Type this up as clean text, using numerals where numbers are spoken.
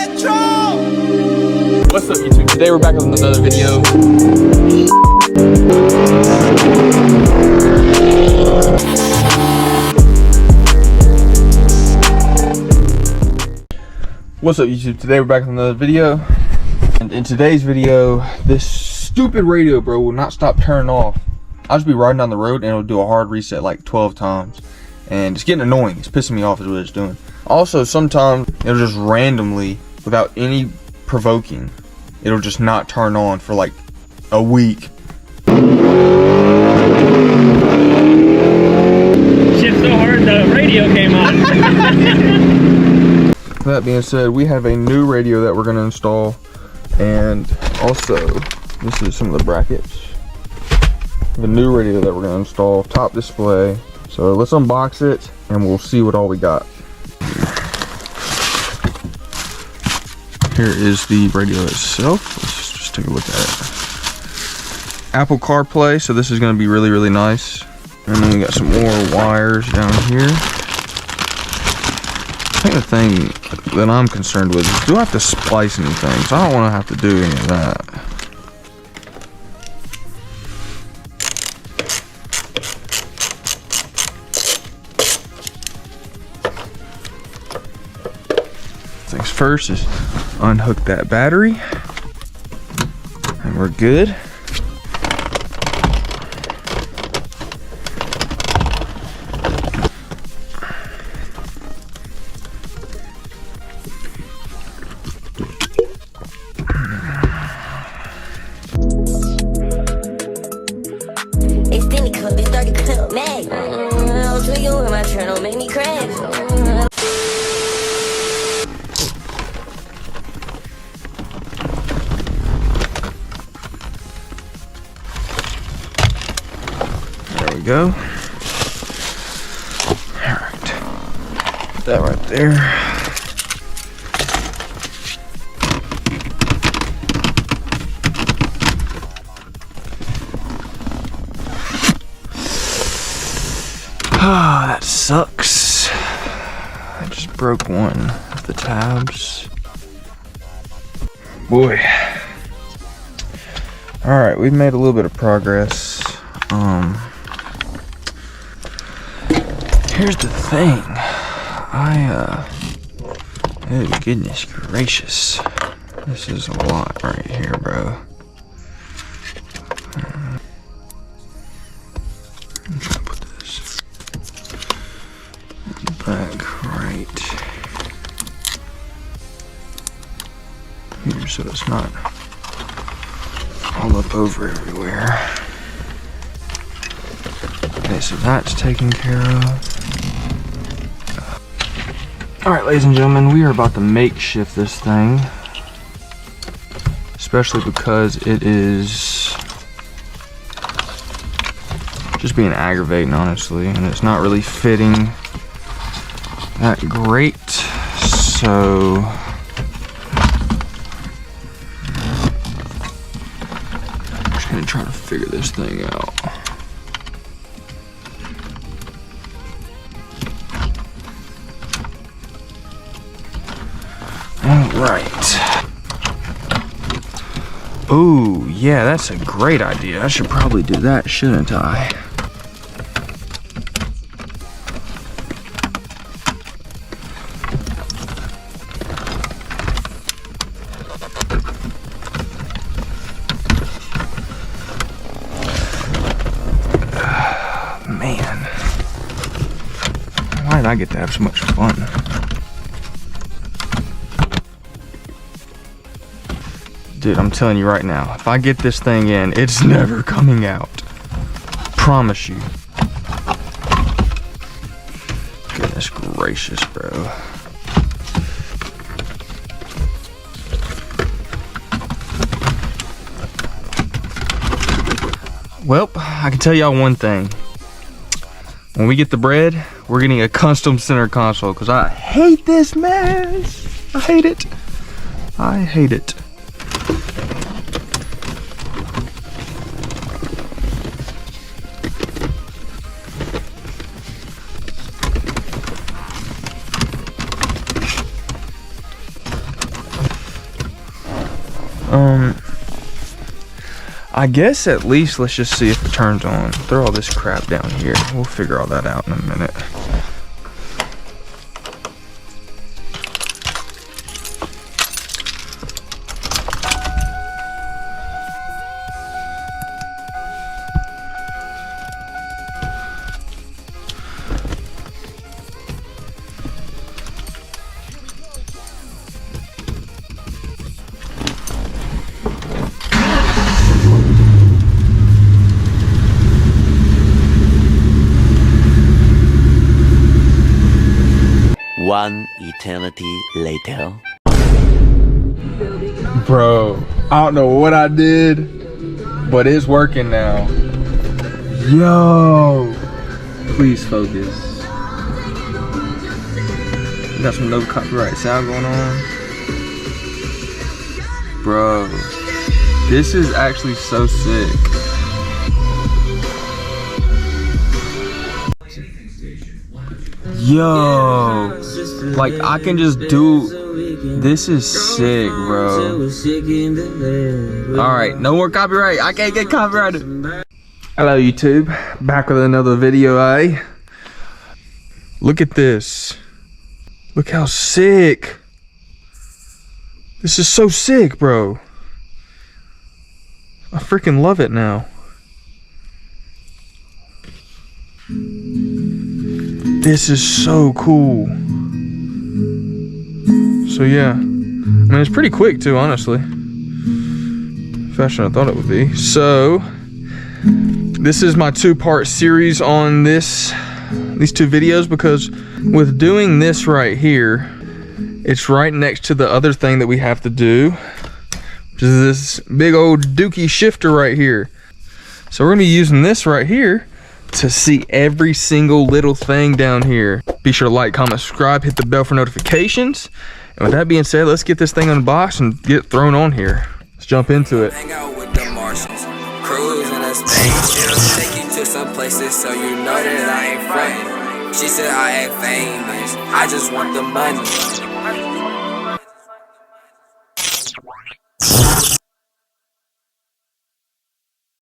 What's up, YouTube? Today we're back with another video. What's up, YouTube? Today we're back with another video. And in today's video, this stupid radio, bro, will not stop turning off. I'll just be riding down the road and it'll do a hard reset like 12 times. And it's getting annoying. It's pissing me off is what it's doing. Also, sometimes it'll just randomly, without any provoking, it'll just not turn on for like a week. Shit so hard the radio came on. That being said, we have a new radio that we're going to install, and also this is some of the brackets. The new radio that we're going to install, top display. So let's unbox it and we'll see what all we got. Here is the radio itself. Let's just take a look at it. Apple CarPlay, so this is going to be really, really nice. And then we got some more wires down here. I think the thing that I'm concerned with is, do I have to splice anything? So I don't want to have to do any of that. Things first is unhook that battery, and we're good. Extended clip, it started clip, man. I'll show you in my channel, make me crash. There we go. Alright. Put that right there. Ah, that sucks. I just broke one of the tabs. Boy. Alright, we've made a little bit of progress. Here's the thing. Oh goodness gracious. This is a lot right here, bro. I'm trying to put this back right here so it's not all up over everywhere. Okay, so that's taken care of. Alright, ladies and gentlemen, we are about to makeshift this thing. Especially because it is just being aggravating, honestly, and it's not really fitting that great. So I'm just gonna try to figure this thing out. Alright. Oh, yeah, that's a great idea. I should probably do that, shouldn't I? Man. Why did I get to have so much fun? Dude, I'm telling you right now, if I get this thing in, it's never coming out. Promise you. Goodness gracious, bro. Well, I can tell y'all one thing. When we get the bread, we're getting a custom center console, because I hate this mess. I hate it. I hate it. I guess at least let's just see if it turns on. Throw all this crap down here. We'll figure all that out in a minute. One eternity later. Bro, I don't know what I did, but it's working now. Yo, please focus. Got some no copyright sound going on. Bro, this is actually so sick. Yo, like I can just do, this is sick, bro. All right, no more copyright. I can't get copyrighted. Hello YouTube, back with another video, eh? Look at this. Look how sick. This is so sick, bro. I freaking love it now. This is so cool. So yeah, I mean it's pretty quick too, honestly. Faster than I thought it would be. So this is my two-part series on these two videos, because with doing this right here, it's right next to the other thing that we have to do, which is this big old dookie shifter right here. So we're gonna be using this right here to see every single little thing down here. Be sure to like, comment, subscribe, hit the bell for notifications. And with that being said, let's get this thing unboxed and get it thrown on here. Let's jump into it. Hang out with the Martians, cruise in a spaceship, take you to some places so you know that I ain't frontin'. She said I ain't famous, I just want the money.